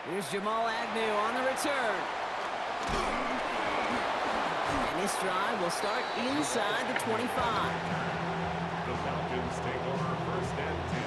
Here's Jamal Agnew on the return. And this drive will start inside the 25. The Falcons take over first and 10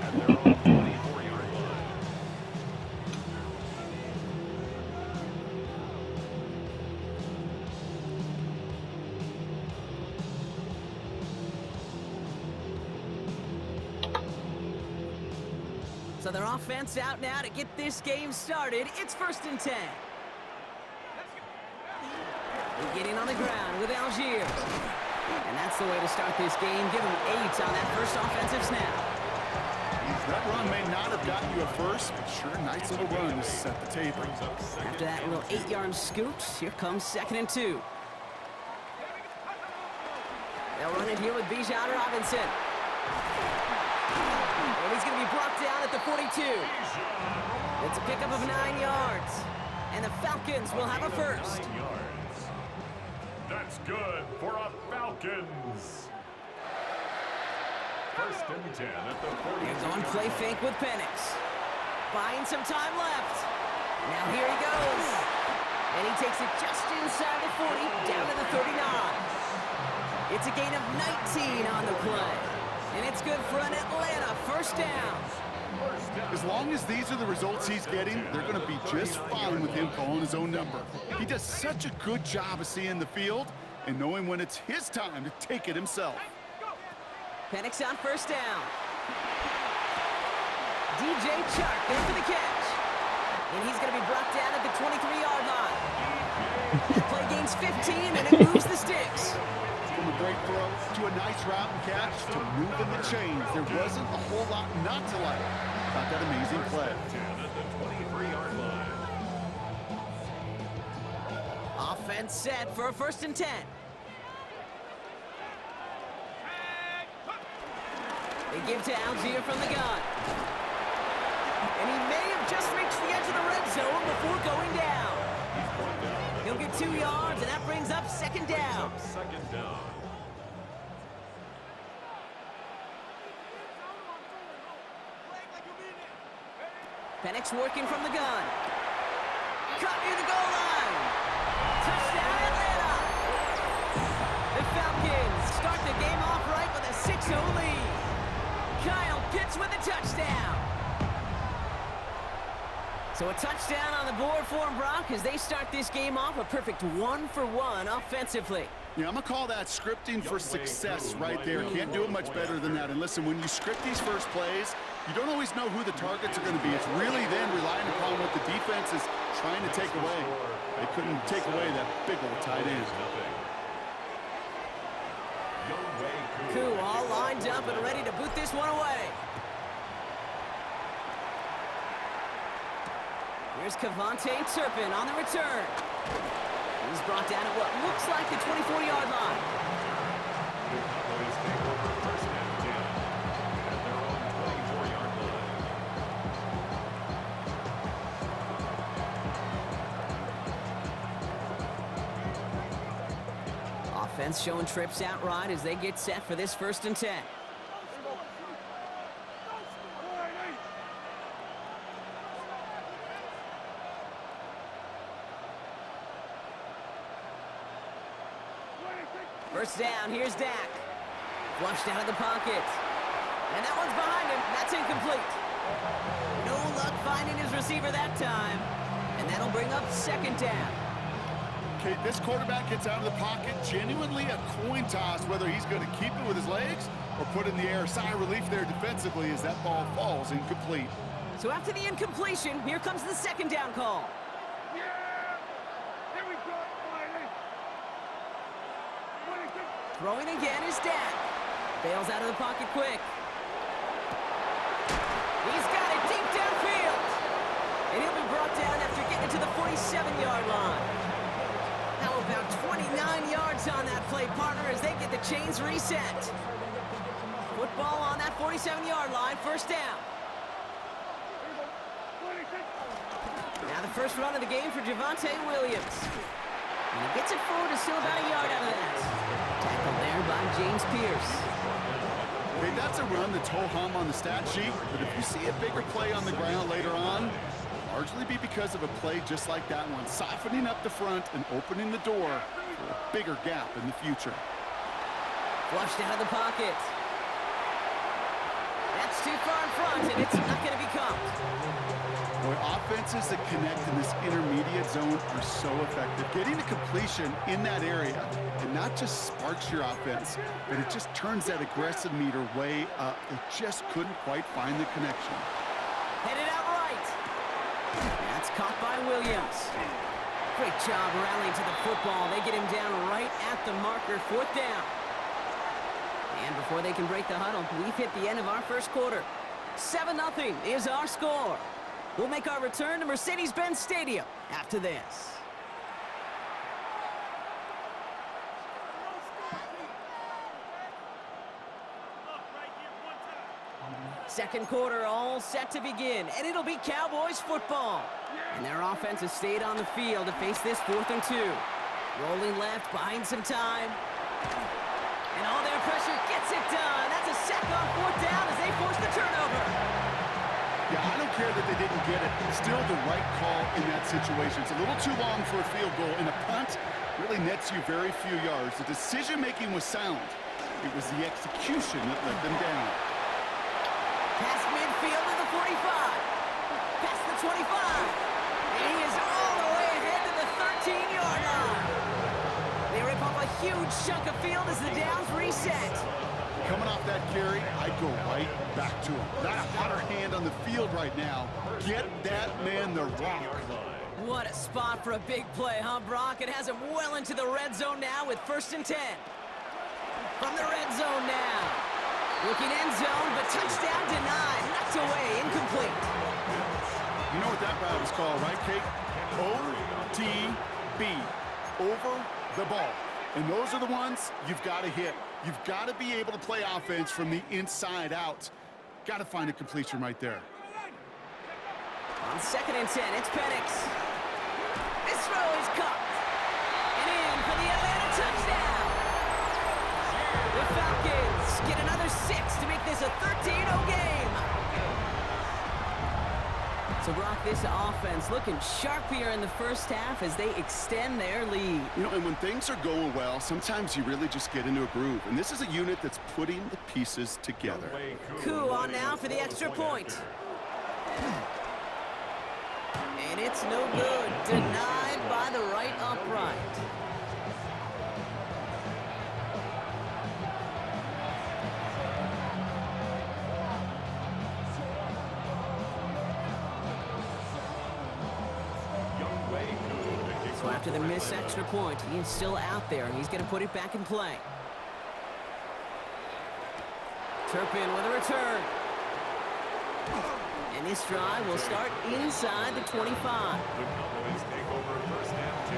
at their own 24-yard line. So their offense out now to get this game started. It's first and 10. Beginning on the ground with Algier. And that's the way to start this game. Give him 8 on that first offensive snap. That run may not have gotten you a first, but sure, nice little run to set the table. After that little 8-yard scoot, here comes second and 2. They'll run it here with Bijan Robinson. And he's going to be brought down at the 42. It's a pickup of 9 yards. And the Falcons will have a first. 9 yards. That's good for a Falcons. First and 10 at the 40. He's on play fake with Penix. Buying some time left. Now here he goes. And he takes it just inside the 40, down to the 39. It's a gain of 19 on the play. And it's good for an Atlanta first down. As long as these are the results he's getting, they're going to be just fine with him calling his own number. He does such a good job of seeing the field and knowing when it's his time to take it himself. Penix on first down. DJ Chark there for the catch. And he's going to be brought down at the 23-yard line. Play gains 15, and it moves the sticks. From a great throw to a nice route and catch to moving the chains, there wasn't a whole lot not to like about that amazing play. 10 at the 23-yard line. Offense set for a first and 10. They give to Algier from the gun. And he may have just reached the edge of the red zone before going down. He'll get 2 yards, and that brings up second down. Second down. Penix working from the gun. Caught near the goal line. Touchdown, Atlanta. The Falcons start the game off right with a 6-0 lead. Kyle Pitts with a touchdown. So a touchdown on the board for them, Brock, as they start this game off a perfect 1-for-1 offensively. Yeah, I'm going to call that scripting for success right there. Can't do it much better than that. And listen, when you script these first plays, you don't always know who the targets are going to be. It's really then relying upon what the defense is trying to take away. They couldn't take away that big old tight end. Koo all lined up and ready to boot this one away. Here's Kevontae Turpin on the return. He's brought down at what looks like the 24-yard line. The Cowboys take over first and 10 at their own 24-yard line. Offense showing trips out right as they get set for this first and 10. First down, here's Dak. Flushed out of the pocket. And that one's behind him. That's incomplete. No luck finding his receiver that time. And that'll bring up second down. Okay, this quarterback gets out of the pocket, genuinely a coin toss whether he's going to keep it with his legs or put it in the air. Sigh of relief there defensively as that ball falls incomplete. So after the incompletion, here comes the second down call. Throwing again is Dak. Bails out of the pocket quick. He's got it deep downfield. And he'll be brought down after getting it to the 47-yard line. How about 29 yards on that play, partner, as they get the chains reset. Football on that 47-yard line, first down. Now the first run of the game for Javonte Williams. And he gets it forward to still about a yard out of that. Tackled there by James Pierce. Okay, that's a run that's ho-hum on the stat sheet, but if you see a bigger play on the ground later on, largely be because of a play just like that one, softening up the front and opening the door for a bigger gap in the future. Flushed out of the pocket. That's too far in front, and it's not going to be caught. Boy, offenses that connect in this intermediate zone are so effective. Getting a completion in that area, and not just sparks your offense, but it just turns that aggressive meter way up. They just couldn't quite find the connection. Headed out right. That's caught by Williams. Great job rallying to the football. They get him down right at the marker, 4th down. And before they can break the huddle, we've hit the end of our first quarter. 7-0 is our score. We'll make our return to Mercedes-Benz Stadium after this. Second quarter all set to begin, and it'll be Cowboys football. And their offense has stayed on the field to face this 4th and 2. Rolling left, buying some time. And all their pressure gets it done. That's a sack on 4th down as they force the turnover. Yeah, I don't care that they didn't get it. Still the right call in that situation. It's a little too long for a field goal, and a punt really nets you very few yards. The decision-making was sound. It was the execution that let them down. Past midfield to the 45. Past the 25. And he is all the way ahead to the 13-yard line. They rip off a huge chunk of field as the downs reset. Coming off that carry, I'd go right back to him. Not a hotter hand on the field right now. Get that man the rock. What a spot for a big play, huh, Brock? It has him well into the red zone now with 1st and 10. From the red zone now. Looking end zone, but touchdown denied. Knocked away, incomplete. You know what that route is called, right, Kate? OTB. Over the ball. And those are the ones you've got to hit. You've got to be able to play offense from the inside out. Got to find a completion right there. On 2nd and 10, it's Penix. This throw is caught. And in for the Atlanta touchdown. The Falcons get another 6 to make this a 13-0 game. So, Brock, this offense looking sharp here in the first half as they extend their lead. You know, and when things are going well, sometimes you really just get into a groove. And this is a unit that's putting the pieces together. Koo on now for the extra point. And it's no good. Denied by the right upright. So after the missed extra point, he is still out there, and he's going to put it back in play. Turpin with a return. And this drive will start inside the 25. The Cowboys take over 1st and 10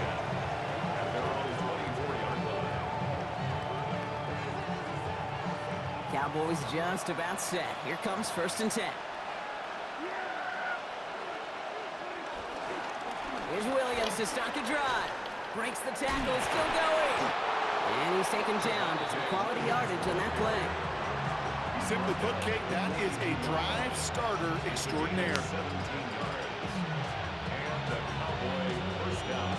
at their own 24-yard line. Cowboys just about set. Here comes 1st and 10. Here's Williams to start the drive. Breaks the tackle, still going. And he's taken down, but some quality yardage on that play. Simply put, Kate, that is a drive starter extraordinaire. 17 yards. And the Cowboy 1st down.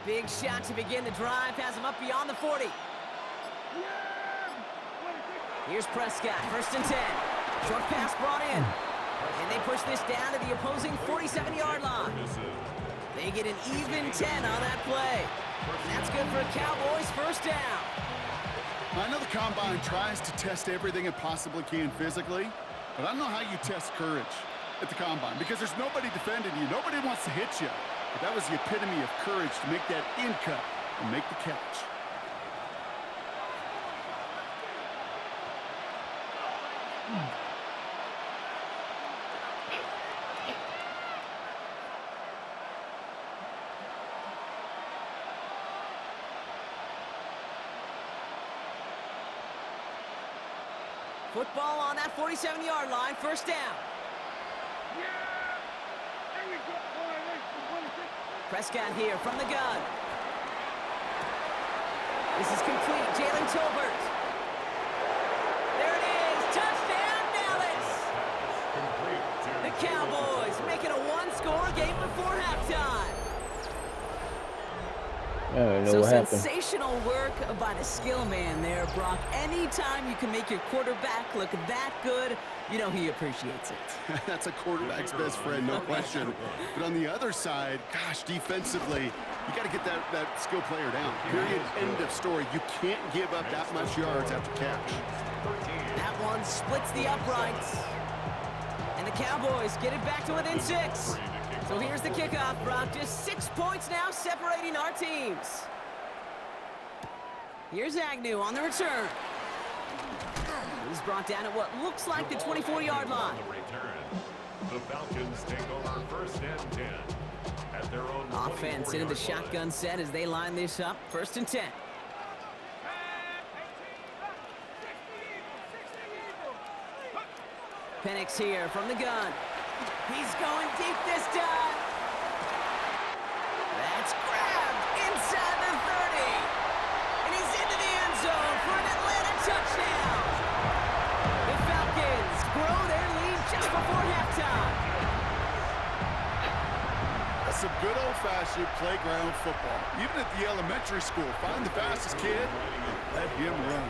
Big shot to begin the drive, has him up beyond the 40. Here's Prescott, 1st and 10. Short pass brought in. And they push this down to the opposing 47-yard line. They get an even 10 on that play. And that's good for a Cowboys 1st down. I know the Combine tries to test everything it possibly can physically, but I don't know how you test courage at the Combine because there's nobody defending you. Nobody wants to hit you. But that was the epitome of courage to make that in cut and make the catch. Football on that 47-yard line, first down. Prescott here from the gun. This is complete. Jalen Tolbert. There it is. Touchdown, Dallas. The Cowboys making a one-score game before halftime. I don't know So what happened. sensational work by the skill man there, Brock. Anytime you can make your quarterback look that good, you know he appreciates it. That's a quarterback's best friend, no question. But on the other side, gosh, defensively, you got to get that skill player down. Period. End of story. You can't give up that much yards after catch. That one splits the uprights. And the Cowboys get it back to within 6. So here's the kickoff, Brock. Just 6 points now separating our teams. Here's Agnew on the return. He's brought down at what looks like the 24-yard line. The Falcons take over first and 10 at their own Offense into the shotgun set as they line this up. First and 10. Penix here from the gun. He's going deep this time. That's grabbed inside the 30. And he's into the end zone for an Atlanta touchdown. The Falcons grow their lead just before halftime. That's some good old-fashioned playground football. Even at the elementary school, find the fastest kid, let him run.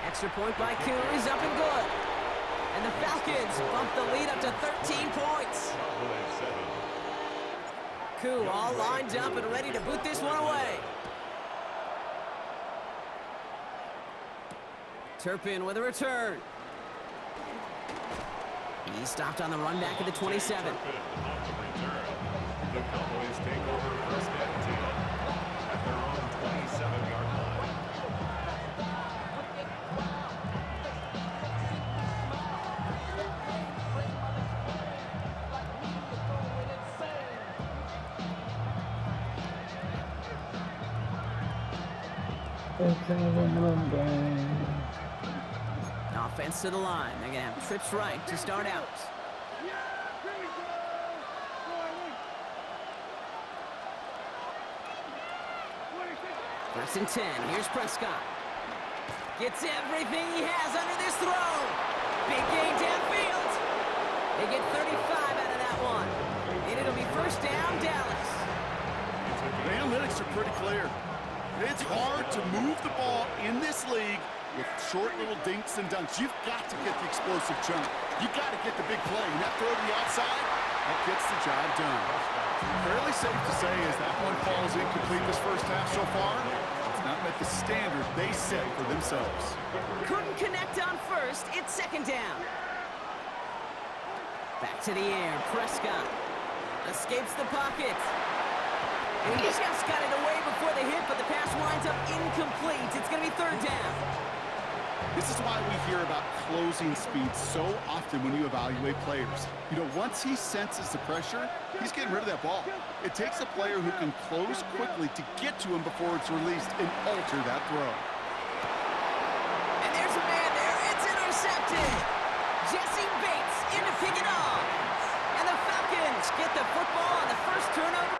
Extra point by Koo is up and good. And the Falcons bump the lead up to 13 points. Koo all lined up and ready to boot this one away. Turpin with a return. He's stopped on the run back at the 27. The Cowboys take over first and 10 at their own 27-yard line. Offense to the line. They're going to have trips right to start out. First and 10. Here's Prescott. Gets everything he has under this throw. Big gain downfield. They get 35 out of that one. And it'll be first down, Dallas. The analytics are pretty clear. It's hard to move the ball in this league with short little dinks and dunks. You've got to get the explosive chunk. You've got to get the big play. And that throw to the outside, that gets the job done. Fairly safe to say as that one falls incomplete this first half so far, it's not met the standard they set for themselves. Couldn't connect on first. It's second down. Back to the air. Prescott escapes the pocket. And he just got it away before the hit, but the pass winds up incomplete. It's going to be third down. This is why we hear about closing speed so often when you evaluate players. You know, once he senses the pressure, he's getting rid of that ball. It takes a player who can close quickly to get to him before it's released and alter that throw. And there's a man there. It's intercepted. Jesse Bates in to pick it off. And the Falcons get the football on the first turnover.